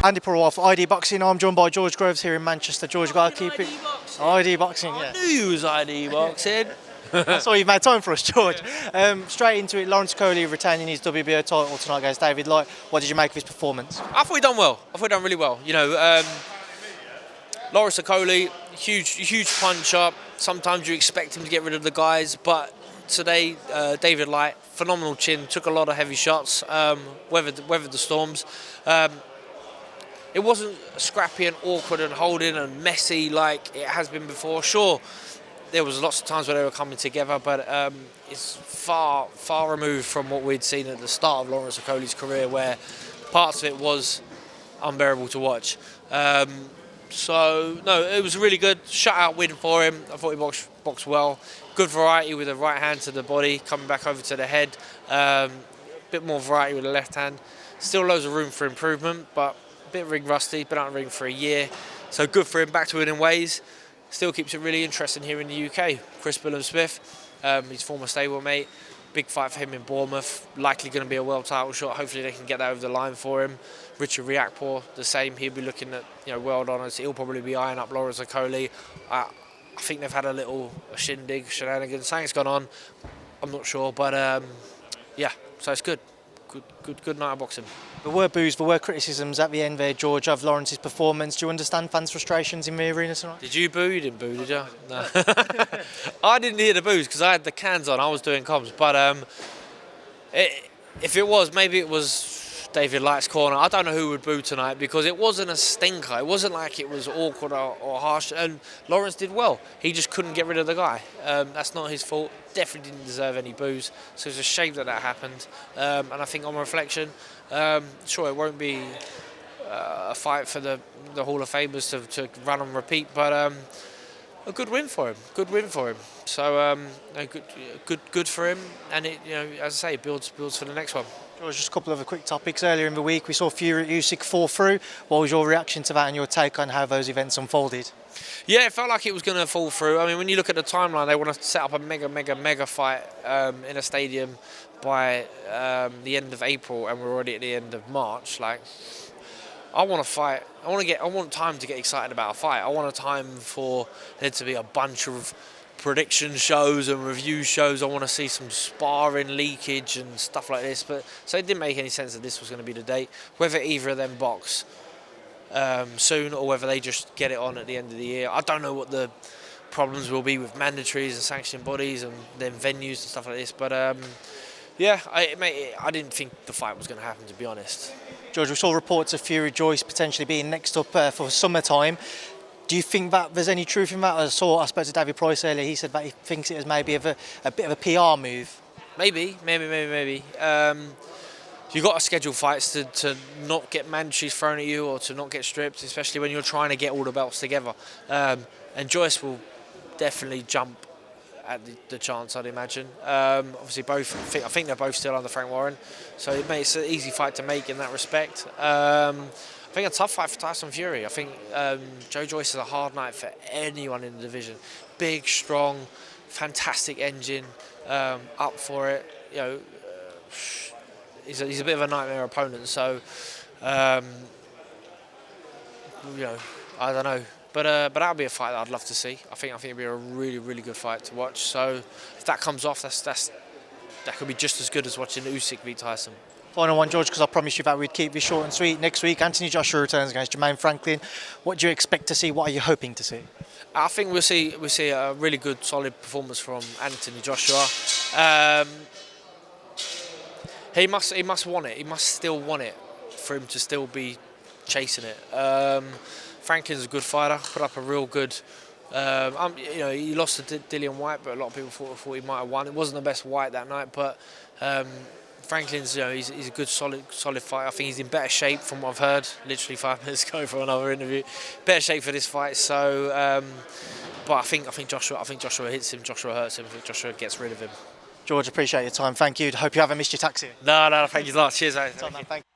Andy Purewal for ID Boxing. I'm joined by George Groves here in Manchester. George, got to keep it. ID Boxing, yeah. I knew you was ID Boxing. That's why you've made time for us, George. Straight into it, Lawrence Okolie retaining his WBO title tonight against David Light. What did you make of his performance? I thought he done well. I thought he done really well. You know, Lawrence Okolie, huge puncher. Sometimes you expect him to get rid of the guys, but today, David Light, phenomenal chin, took a lot of heavy shots, weathered the storms. It wasn't scrappy and awkward and holding and messy like it has been before. Sure, there was lots of times where they were coming together, but it's far removed from what we'd seen at the start of Lawrence Okolie's career, where parts of it was unbearable to watch. So, no, it was a really good shutout win for him. I thought he boxed well. Good variety with the right hand to the body, coming back over to the head. Bit more variety with the left hand. Still loads of room for improvement, but a bit ring rusty, been out of the ring for a year. So good for him, back to winning ways. Still keeps it really interesting here in the UK. Chris Billam-Smith, his former stablemate. Big fight for him in Bournemouth. Likely going to be a world title shot. Hopefully they can get that over the line for him. Richard Riakporhe, the same. He'll be looking at world honours. He'll probably be eyeing up Lawrence Okolie. I think they've had a little shindig, shenanigans. Something's gone on. I'm not sure, but yeah. So it's good. Good night of boxing. There were boos, there were criticisms at the end there, George, of Lawrence's performance. Do you understand fans' frustrations in the arena tonight? Did you boo? You didn't boo, did you? No. I didn't hear the boos because I had the cans on. I was doing comms. But if it was, maybe it was David Light's corner. I don't know who would boo tonight because it wasn't a stinker. It wasn't like it was awkward or harsh. And Lawrence did well. He just couldn't get rid of the guy. That's not his fault. Definitely didn't deserve any boos. So it's a shame that happened. And I think on reflection, sure, it won't be a fight for the Hall of Famers to run and repeat, but a good win for him. Good win for him. So good for him. And it, as I say, builds for the next one. George, just a couple of quick topics. Earlier in the week, we saw Fury-Usyk fall through. What was your reaction to that and your take on how those events unfolded? Yeah, it felt like it was going to fall through. I mean, when you look at the timeline, they want to set up a mega fight in a stadium by the end of April, and we're already at the end of March. Like, I want to fight. I want time to get excited about a fight. I want a time for there to be a bunch of prediction shows and review shows. I want to see some sparring leakage and stuff like this. But so it didn't make any sense that this was going to be the date. Whether either of them box soon or whether they just get it on at the end of the year, I don't know what the problems will be with mandatories and sanctioning bodies and then venues and stuff like this. But yeah, I didn't think the fight was going to happen, to be honest. George, we saw reports of Fury-Joyce potentially being next up for summertime. Do you think that there's any truth in that? I spoke to David Price earlier. He said that he thinks it was maybe a bit of a PR move. Maybe. You've got to schedule fights to not get mandatories thrown at you or to not get stripped, especially when you're trying to get all the belts together. And Joyce will definitely jump at the chance, I'd imagine. Obviously, I think they're both still under Frank Warren, so it makes it an easy fight to make in that respect. I think a tough fight for Tyson Fury. I think Joe Joyce is a hard night for anyone in the division. Big, strong, fantastic engine, up for it. He's a bit of a nightmare opponent. So, I don't know. But that'll be a fight that I'd love to see. I think it'll be a really good fight to watch. So if that comes off, that could be just as good as watching Usyk beat Tyson. Final one, George, because I promised you that we'd keep this short and sweet. Next week, Anthony Joshua returns against Jermaine Franklin. What do you expect to see? What are you hoping to see? I think we'll see a really good, solid performance from Anthony Joshua. He must want it. He must still want it for him to still be chasing it. Franklin's a good fighter. Put up a real good. He lost to Dillian White, but a lot of people thought he might have won. It wasn't the best White that night, but Franklin's, he's a good, solid fighter. I think he's in better shape from what I've heard. Literally 5 minutes ago for another interview. Better shape for this fight. So, but I think Joshua hits him. Joshua hurts him. I think Joshua gets rid of him. George, appreciate your time. Thank you. Hope you haven't missed your taxi. No, thank you a lot. Cheers, mate. Thank you.